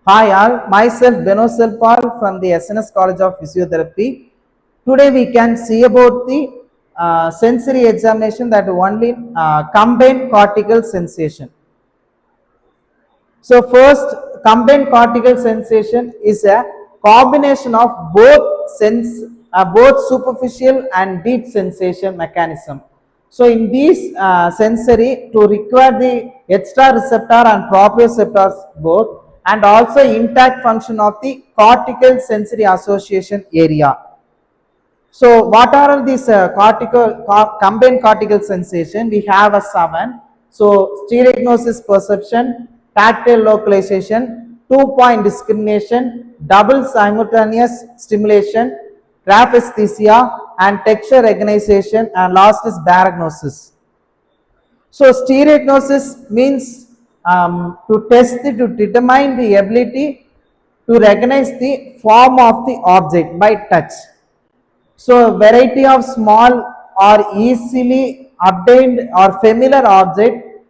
Hi all, myself Beno Selpal from the SNS College of Physiotherapy. Today we can see about the sensory examination that only combined cortical sensation. So first, combined cortical sensation is a combination of both superficial and deep sensation mechanism. So in these sensory to require the extrareceptor and proprioceptors both, and also intact function of the cortical sensory association area. So what are these combined cortical sensation? We have a 7. So stereognosis perception, tactile localization, 2-point discrimination, double simultaneous stimulation, graphesthesia, and texture recognition, and last is diagnosis. So stereognosis means to determine the ability to recognize the form of the object by touch. So variety of small or easily obtained or familiar object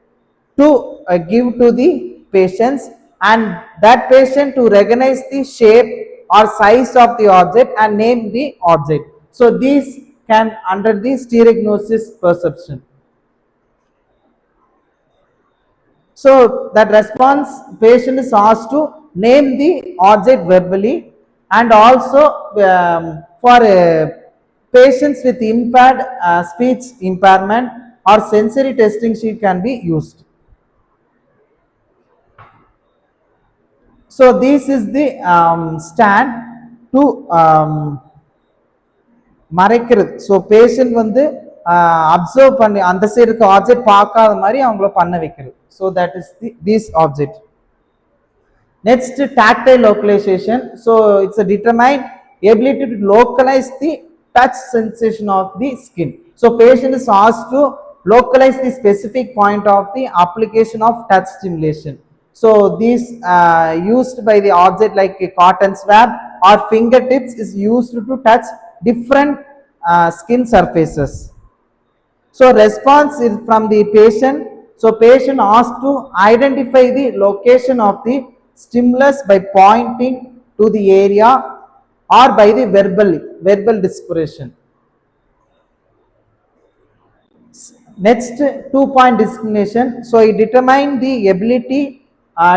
to give to the patients, and that patient to recognize the shape or size of the object and name the object. So these can under the stereognosis perception. So that response, patient is asked to name the object verbally, and also for patients with impaired speech impairment or sensory testing sheet can be used. So this is the stand to மறைக்கிறது. So patient வந்து observe பண்ணி அந்த side இருக்க object பார்க்காத மாதிரி அவங்கள பண்ண வைக்கிறது. So that is this object. Next, tactile localization. So it's a determined ability to localize the touch sensation of the skin. So patient is asked to localize the specific point of the application of touch stimulation. So these used by the object like a cotton swab or fingertips is used to touch different skin surfaces. So response is from the patient. So patient asked to identify the location of the stimulus by pointing to the area or by the verbal description. Next, 2-point discrimination. So it determined the ability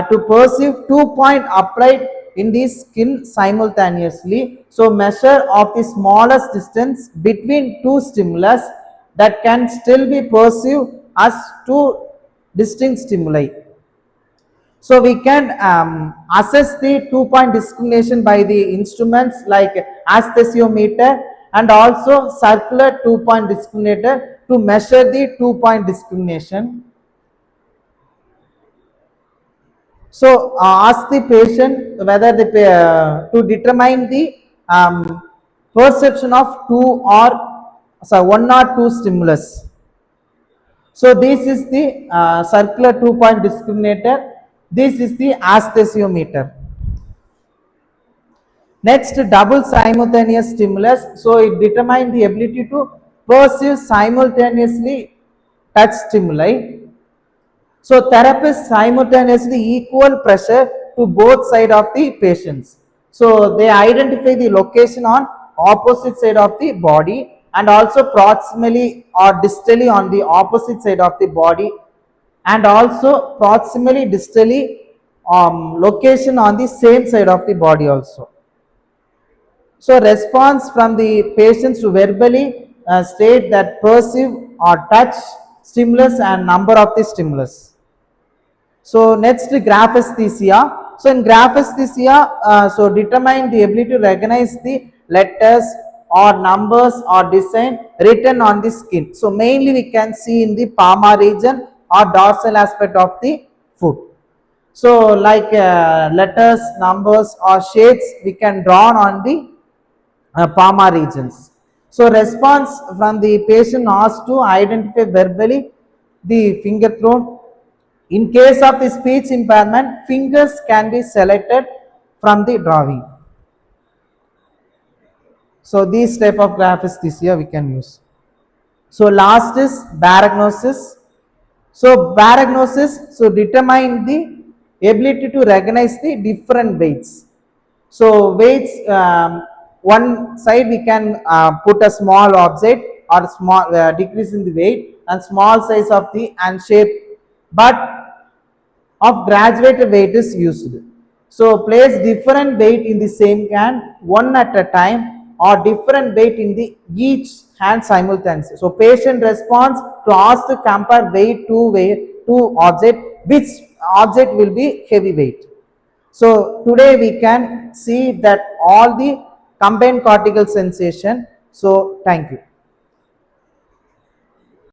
to perceive 2-point applied in the skin simultaneously. So measure of the smallest distance between two stimulus that can still be perceived as two distinct stimuli. So we can assess the 2-point discrimination by the instruments like aesthesiometer and also circular 2-point discriminator to measure the 2-point discrimination. So ask the patient whether to determine the perception of one or two stimulus. So this is the circular 2-point discriminator. This is the aesthesiometer. Next, double simultaneous stimulus. So it determines the ability to perceive simultaneously touch stimuli. So therapists simultaneously equal pressure to both sides of the patients. So they identify the location on opposite side of the body and also proximally or distally on the opposite side of the body, and also proximally distally location on the same side of the body also. So response from the patients to verbally state that perceive or touch stimulus and number of the stimulus. So next, graphesthesia. So in graphesthesia, so determine the ability to recognize the letters or numbers or design written on the skin. So mainly we can see in the palmar region or dorsal aspect of the foot. So like letters, numbers or shapes we can draw on the palmar regions. So response from the patient asked to identify verbally the finger thrown. In case of the speech impairment, fingers can be selected from the drawing. So these type of graphesthesia we can use. So last is diagnosis. So diagnosis, so determine the ability to recognize the different weights. So weights, one side we can put a small object or small decrease in the weight and small size of the and shape, but of graduated weight is used. So place different weight in the same can one at a time or different weight in the each hand simultaneously. So patient responds to ask to compare weight to object, which object will be heavy weight. So today we can see that all the combined cortical sensation. So thank you.